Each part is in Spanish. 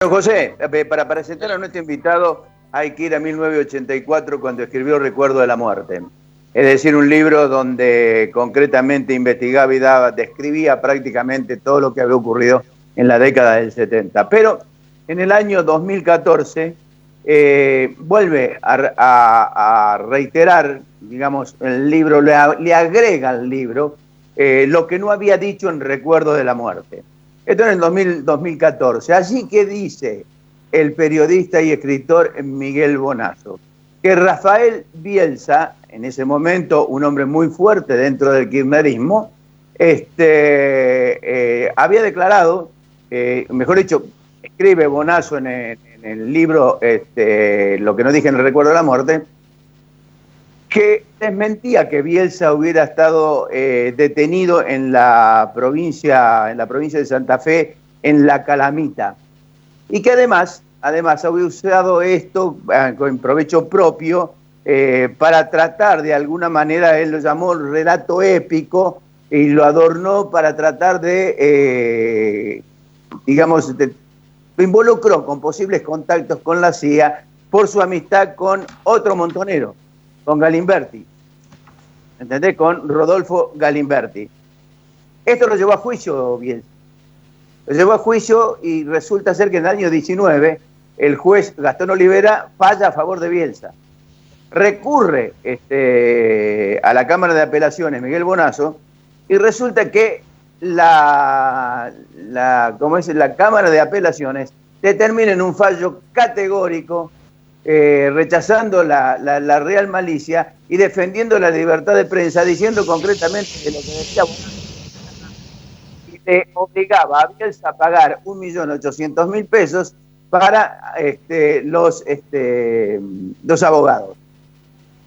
José, para presentar a nuestro invitado hay que ir a 1984 cuando escribió Recuerdo de la Muerte. Es decir, un libro donde concretamente investigaba y describía prácticamente todo lo que había ocurrido en la década del 70. Pero en el año 2014 vuelve a reiterar, digamos, el libro, le agrega al libro lo que no había dicho en Recuerdo de la Muerte. Esto en el 2014. Allí que dice el periodista y escritor Miguel Bonazo, que Rafael Bielsa, en ese momento un hombre muy fuerte dentro del kirchnerismo, había declarado, mejor dicho, escribe Bonazo en el libro Lo que no dije en el Recuerdo de la Muerte, que desmentía que Bielsa hubiera estado detenido en la provincia de Santa Fe, en La Calamita, y que además había usado esto con provecho propio para tratar de alguna manera, él lo llamó relato épico y lo adornó para tratar de, lo involucró con posibles contactos con la CIA por su amistad con otro montonero, con Galimberti, ¿entendés? Con Rodolfo Galimberti. Esto lo llevó a juicio Bielsa. Lo llevó a juicio y resulta ser que en el año 19 el juez Gastón Olivera falla a favor de Bielsa. Recurre a la Cámara de Apelaciones Miguel Bonazo y resulta que la Cámara de Apelaciones determina en un fallo categórico rechazando la real malicia y defendiendo la libertad de prensa, diciendo concretamente que lo que decía le obligaba a Bielsa a pagar 1.800.000 pesos para los abogados.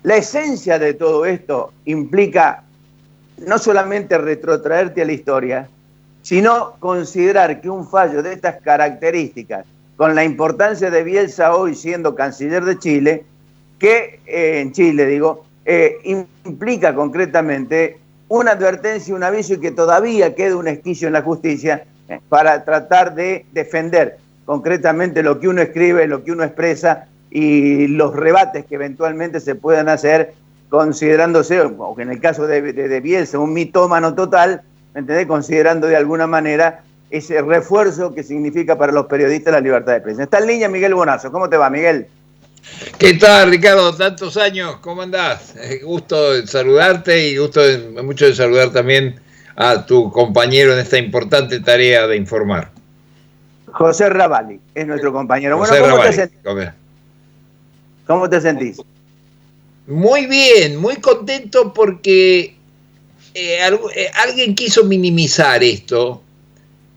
La esencia de todo esto implica no solamente retrotraerte a la historia, sino considerar que un fallo de estas características, con la importancia de Bielsa hoy siendo canciller de Chile, que en Chile, implica concretamente una advertencia, un aviso y que todavía queda un esquicio en la justicia para tratar de defender concretamente lo que uno escribe, lo que uno expresa y los rebates que eventualmente se puedan hacer considerándose, o en el caso de Bielsa, un mitómano total, ¿entendés? Considerando de alguna manera ese refuerzo que significa para los periodistas la libertad de prensa. Está en línea Miguel Bonazo. ¿Cómo te va, Miguel? ¿Qué tal, Ricardo? Tantos años, ¿cómo andás? Gusto de saludarte y mucho de saludar también a tu compañero en esta importante tarea de informar. José Ravalli es nuestro compañero. José Ravalli. ¿Cómo te sentís? Muy bien, muy contento porque alguien quiso minimizar esto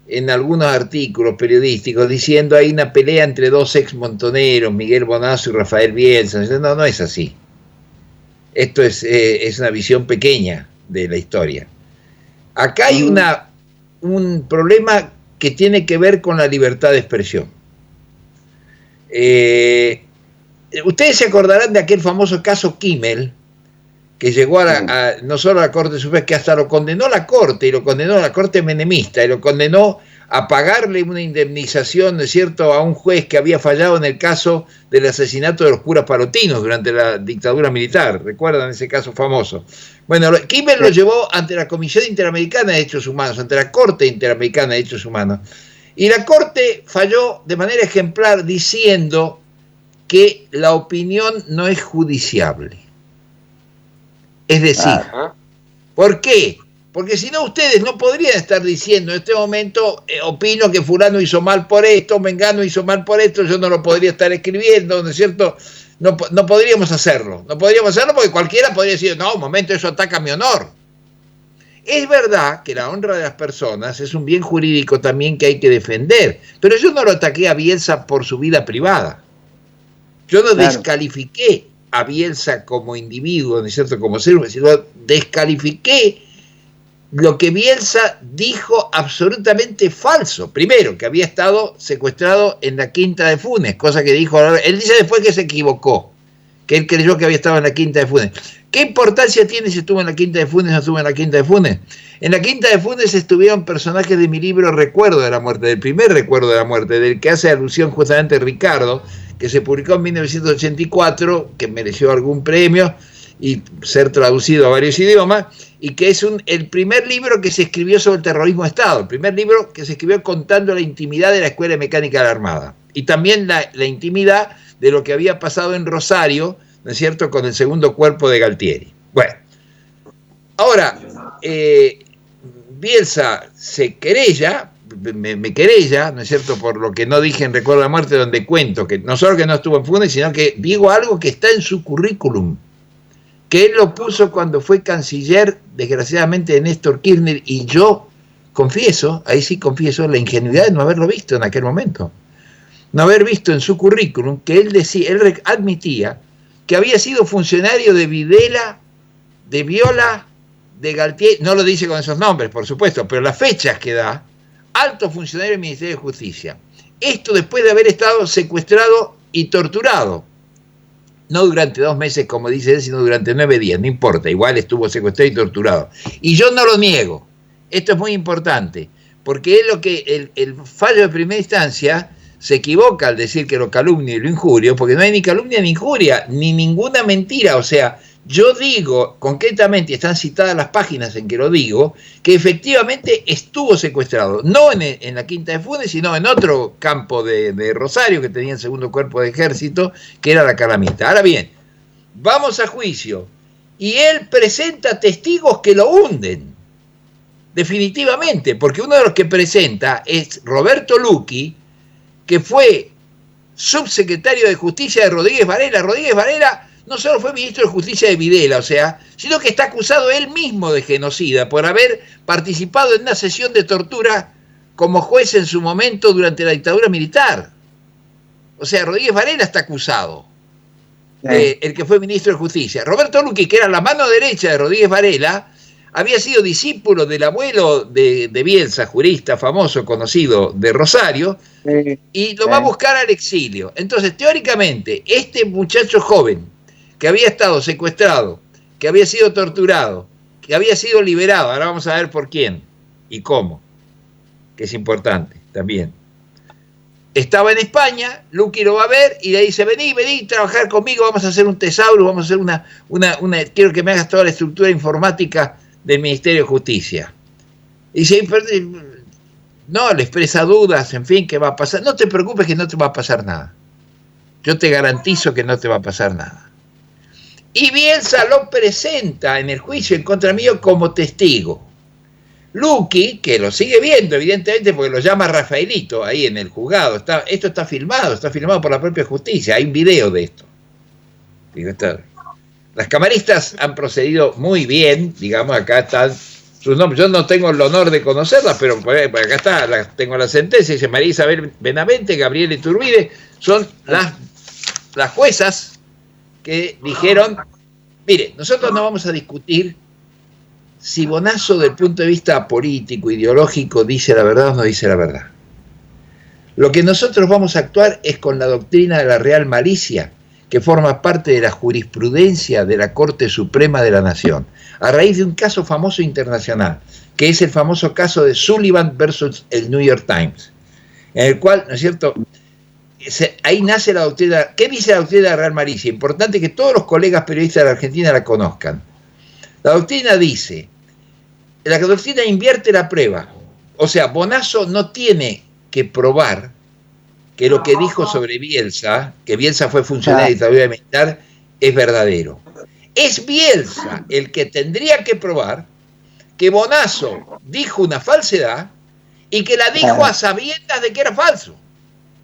en algunos artículos periodísticos diciendo hay una pelea entre dos ex montoneros, Miguel Bonazo y Rafael Bielsa. No es así. Esto es una visión pequeña de la historia. Acá hay un problema que tiene que ver con la libertad de expresión. Ustedes se acordarán de aquel famoso caso Kimmel, que llegó no solo a la Corte Suprema, que hasta lo condenó la Corte, y lo condenó la Corte menemista, y lo condenó a pagarle una indemnización, ¿no es cierto?, a un juez que había fallado en el caso del asesinato de los curas palotinos durante la dictadura militar. ¿Recuerdan ese caso famoso? Bueno, Kimmel lo llevó ante la Comisión Interamericana de Derechos Humanos, ante la Corte Interamericana de Derechos Humanos, y la Corte falló de manera ejemplar diciendo que la opinión no es judiciable. Es decir, ¿por qué? Porque si no ustedes no podrían estar diciendo en este momento opino que fulano hizo mal por esto, mengano hizo mal por esto, yo no lo podría estar escribiendo, ¿no es cierto? No podríamos hacerlo. No podríamos hacerlo porque cualquiera podría decir, no, un momento, eso ataca mi honor. Es verdad que la honra de las personas es un bien jurídico también que hay que defender, pero yo no lo ataqué a Bielsa por su vida privada. Yo no descalifiqué a Bielsa como individuo, ¿no es cierto?, como ser humano, sino descalifiqué lo que Bielsa dijo absolutamente falso. Primero, que había estado secuestrado en la Quinta de Funes, cosa que dijo, él dice después que se equivocó, que él creyó que había estado en la Quinta de Funes. ¿Qué importancia tiene si estuvo en la Quinta de Funes o no estuvo en la Quinta de Funes? En la Quinta de Funes estuvieron personajes de mi libro Recuerdo de la Muerte, del primer Recuerdo de la Muerte, del que hace alusión justamente Ricardo, que se publicó en 1984, que mereció algún premio y ser traducido a varios idiomas, y que es el primer libro que se escribió sobre el terrorismo de Estado, el primer libro que se escribió contando la intimidad de la Escuela de Mecánica de la Armada, y también la intimidad de lo que había pasado en Rosario, ¿no es cierto?, con el segundo cuerpo de Galtieri. Bueno, ahora, Bielsa se querella, me querella, ¿no es cierto?, por lo que no dije en Recuerdo de la Muerte, donde cuento que no solo que no estuvo en Funes, sino que digo algo que está en su currículum, que él lo puso cuando fue canciller, desgraciadamente, de Néstor Kirchner, y yo confieso, ahí sí confieso, la ingenuidad de no haberlo visto en aquel momento. No haber visto en su currículum que él decía, él admitía que había sido funcionario de Videla, de Viola, de Galtieri, no lo dice con esos nombres, por supuesto, pero las fechas que da, alto funcionario del Ministerio de Justicia. Esto después de haber estado secuestrado y torturado. No durante 2 meses, como dice él, sino durante 9 días, no importa, igual estuvo secuestrado y torturado. Y yo no lo niego, esto es muy importante, porque es lo que el fallo de primera instancia se equivoca al decir que lo calumnio y lo injurio, porque no hay ni calumnia ni injuria, ni ninguna mentira. O sea, yo digo concretamente, y están citadas las páginas en que lo digo, que efectivamente estuvo secuestrado, no en la Quinta de Funes, sino en otro campo de Rosario, que tenía el segundo cuerpo de ejército, que era la Calamita. Ahora bien, vamos a juicio, y él presenta testigos que lo hunden, definitivamente, porque uno de los que presenta es Roberto Luqui, que fue subsecretario de Justicia de Rodríguez Varela. Rodríguez Varela no solo fue ministro de Justicia de Videla, o sea, sino que está acusado él mismo de genocida por haber participado en una sesión de tortura como juez en su momento durante la dictadura militar. O sea, Rodríguez Varela está acusado, el que fue ministro de Justicia. Roberto Luqui, que era la mano derecha de Rodríguez Varela, había sido discípulo del abuelo de Bielsa, jurista famoso, conocido de Rosario, y lo va a buscar al exilio. Entonces, teóricamente, este muchacho joven, que había estado secuestrado, que había sido torturado, que había sido liberado, ahora vamos a ver por quién y cómo, que es importante también. Estaba en España, Luqui lo va a ver y le dice, vení a trabajar conmigo, vamos a hacer un tesauro, vamos a hacer quiero que me hagas toda la estructura informática del Ministerio de Justicia. Y dice, no, le expresa dudas, en fin, ¿qué va a pasar? No te preocupes que no te va a pasar nada. Yo te garantizo que no te va a pasar nada. Y Bielsa lo presenta en el juicio en contra mío como testigo. Luqui, que lo sigue viendo, evidentemente, porque lo llama Rafaelito ahí en el juzgado. Esto está filmado por la propia justicia, hay un video de esto. Las camaristas han procedido muy bien, digamos, acá están sus nombres. Yo no tengo el honor de conocerlas, pero acá está, tengo la sentencia, dice María Isabel Benavente, Gabriela Iturbide, son las juezas que dijeron, mire, nosotros no vamos a discutir si Bonazo, del punto de vista político, ideológico, dice la verdad o no dice la verdad. Lo que nosotros vamos a actuar es con la doctrina de la real malicia, que forma parte de la jurisprudencia de la Corte Suprema de la Nación, a raíz de un caso famoso internacional, que es el famoso caso de Sullivan versus el New York Times, en el cual, ¿no es cierto?, ahí nace la doctrina. ¿Qué dice la doctrina de la real malicia? Importante que todos los colegas periodistas de la Argentina la conozcan. La doctrina dice, la doctrina invierte la prueba, o sea, Bonazo no tiene que probar que lo que dijo sobre Bielsa, que Bielsa fue funcionario de dictadura militar, es verdadero. Es Bielsa el que tendría que probar que Bonazo dijo una falsedad y que la dijo a sabiendas de que era falso.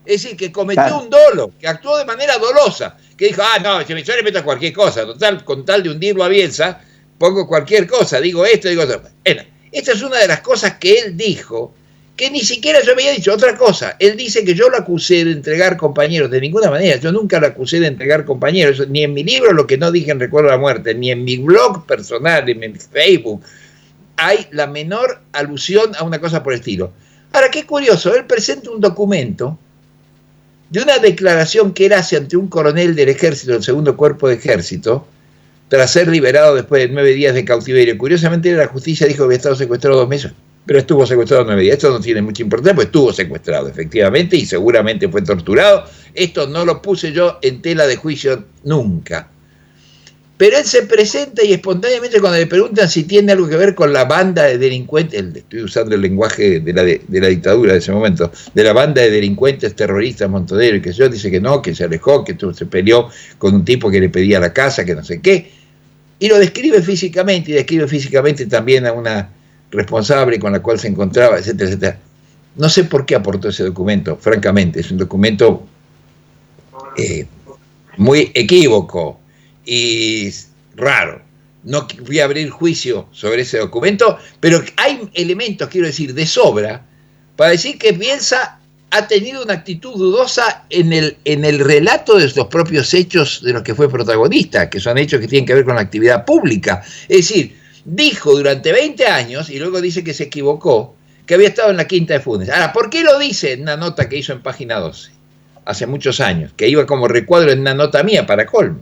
Es decir, que cometió un dolo, que actuó de manera dolosa, que dijo, no, yo le meto cualquier cosa, total, con tal de hundirlo a Bielsa, pongo cualquier cosa, digo esto, digo esto. Bueno, esta es una de las cosas que él dijo, que ni siquiera yo había dicho. Otra cosa, él dice que yo lo acusé de entregar compañeros. De ninguna manera, yo nunca lo acusé de entregar compañeros, ni en mi libro, lo que no dije en Recuerdo de la Muerte, ni en mi blog personal, ni en mi Facebook, hay la menor alusión a una cosa por el estilo. Ahora, qué curioso, él presenta un documento de una declaración que él hace ante un coronel del ejército, del segundo cuerpo de ejército, tras ser liberado después de 9 días de cautiverio. Curiosamente la justicia dijo que había estado secuestrado 2 meses, pero estuvo secuestrado 9 días. Esto no tiene mucha importancia, pues estuvo secuestrado efectivamente y seguramente fue torturado. Esto no lo puse yo en tela de juicio nunca. Pero él se presenta y espontáneamente cuando le preguntan si tiene algo que ver con la banda de delincuentes, estoy usando el lenguaje de la dictadura de ese momento, de la banda de delincuentes terroristas Montonero y que yo, dice que no, que se alejó, que se peleó con un tipo que le pedía la casa, que no sé qué, y lo describe físicamente, y describe físicamente también a una responsable con la cual se encontraba, etcétera, etcétera. No sé por qué aportó ese documento, francamente, es un documento muy equívoco y raro. No voy a abrir juicio sobre ese documento, pero hay elementos, quiero decir, de sobra para decir que Bielsa ha tenido una actitud dudosa en el relato de los propios hechos de los que fue protagonista, que son hechos que tienen que ver con la actividad pública. Es decir, dijo durante 20 años, y luego dice que se equivocó, que había estado en la Quinta de Funes. Ahora, ¿por qué lo dice en una nota que hizo en Página 12? Hace muchos años, que iba como recuadro en una nota mía, para colmo.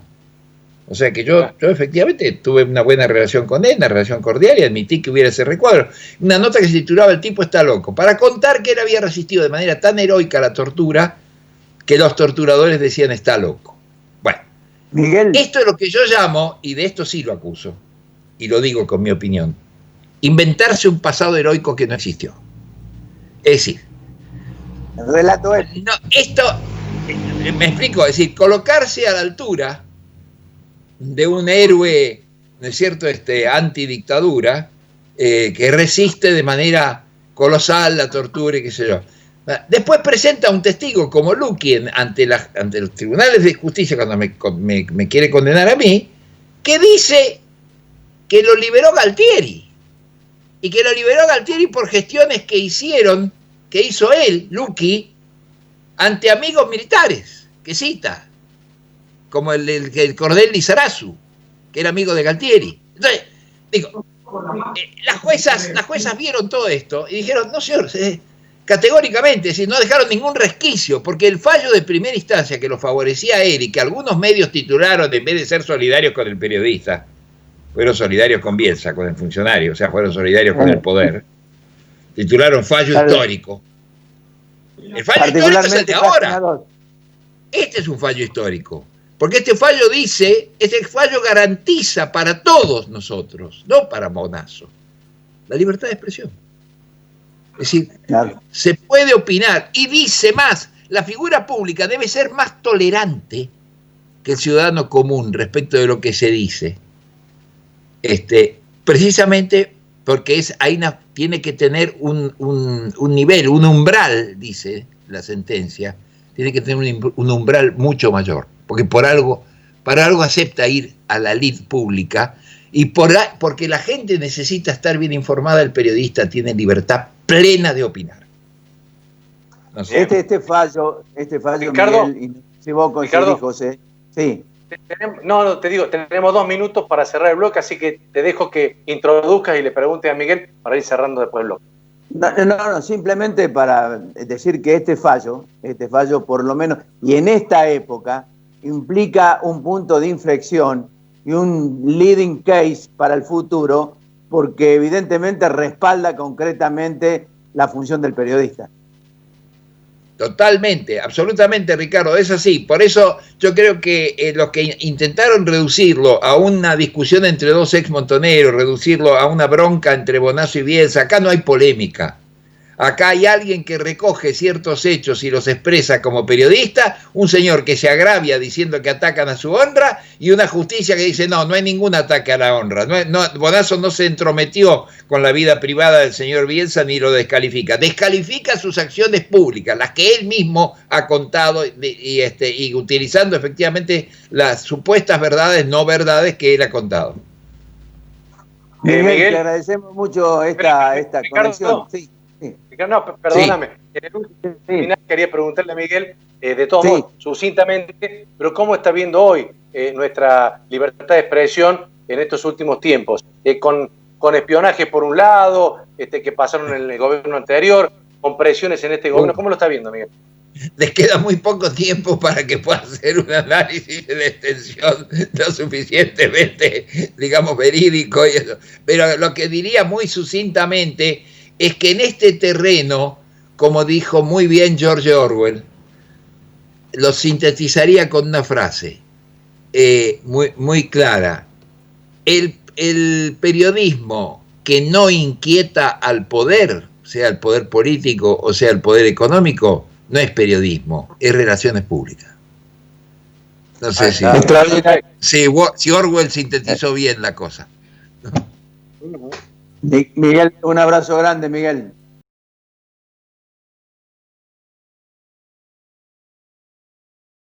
O sea que yo efectivamente tuve una buena relación con él, una relación cordial, y admití que hubiera ese recuadro. Una nota que se titulaba El tipo está loco, para contar que él había resistido de manera tan heroica la tortura que los torturadores decían está loco. Bueno, Miguel, esto es lo que yo llamo, y de esto sí lo acuso, y lo digo con mi opinión, inventarse un pasado heroico que no existió. Es decir, el relato es. No, esto, me explico, es decir, colocarse a la altura de un héroe, ¿no es cierto?, antidictadura, que resiste de manera colosal la tortura y qué sé yo. Después presenta a un testigo como Luqui ante los tribunales de justicia cuando me quiere condenar a mí, que dice que lo liberó Galtieri, y que lo liberó Galtieri por gestiones que hizo él, Luqui, ante amigos militares, que cita, como el coronel Lizarazu, que era amigo de Galtieri. Entonces, digo, las juezas vieron todo esto y dijeron, no señor, categóricamente, es decir, no dejaron ningún resquicio, porque el fallo de primera instancia que lo favorecía a él y que algunos medios titularon, en vez de ser solidarios con el periodista, fueron solidarios con Bielsa, con el funcionario, o sea, fueron solidarios con el poder, titularon fallo histórico. El fallo histórico es el de ahora. Este es un fallo histórico. Porque este fallo garantiza para todos nosotros, no para Bonazo, la libertad de expresión. Es decir, se puede opinar, y dice más, la figura pública debe ser más tolerante que el ciudadano común respecto de lo que se dice. Precisamente porque tiene que tener un nivel, un umbral, dice la sentencia, tiene que tener un umbral mucho mayor. Porque para algo acepta ir a la lid pública, y porque la gente necesita estar bien informada, el periodista tiene libertad plena de opinar. No sé. Este fallo, Ricardo, Miguel, si vos conseguís, José. Sí. No, te digo, tenemos 2 minutos para cerrar el bloque, así que te dejo que introduzcas y le preguntes a Miguel para ir cerrando después el bloque. No, simplemente para decir que este fallo por lo menos, y en esta época, implica un punto de inflexión y un leading case para el futuro, porque evidentemente respalda concretamente la función del periodista. Totalmente, absolutamente, Ricardo, es así. Por eso yo creo que los que intentaron reducirlo a una discusión entre dos ex montoneros, reducirlo a una bronca entre Bonazo y Bielsa, acá no hay polémica. Acá hay alguien que recoge ciertos hechos y los expresa como periodista, un señor que se agravia diciendo que atacan a su honra, y una justicia que dice no hay ningún ataque a la honra. Bonazo no se entrometió con la vida privada del señor Bielsa ni lo descalifica. Descalifica sus acciones públicas, las que él mismo ha contado y utilizando efectivamente las supuestas verdades, no verdades que él ha contado. Miguel, te agradecemos mucho esta conexión. Sí. No, perdóname. Sí. En el último final quería preguntarle a Miguel, de todos modos, sucintamente, pero ¿cómo está viendo hoy nuestra libertad de expresión en estos últimos tiempos? Con espionaje por un lado, que pasaron en el gobierno anterior, con presiones en este gobierno. ¿Cómo lo está viendo, Miguel? les queda muy poco tiempo para que pueda hacer un análisis de extensión lo suficientemente, digamos, verídico y eso. Pero lo que diría muy sucintamente es que en este terreno, como dijo muy bien George Orwell, lo sintetizaría con una frase muy clara. El periodismo que no inquieta al poder, sea el poder político o sea el poder económico, no es periodismo, es relaciones públicas. No sé si Orwell sintetizó bien la cosa. Miguel, un abrazo grande, Miguel.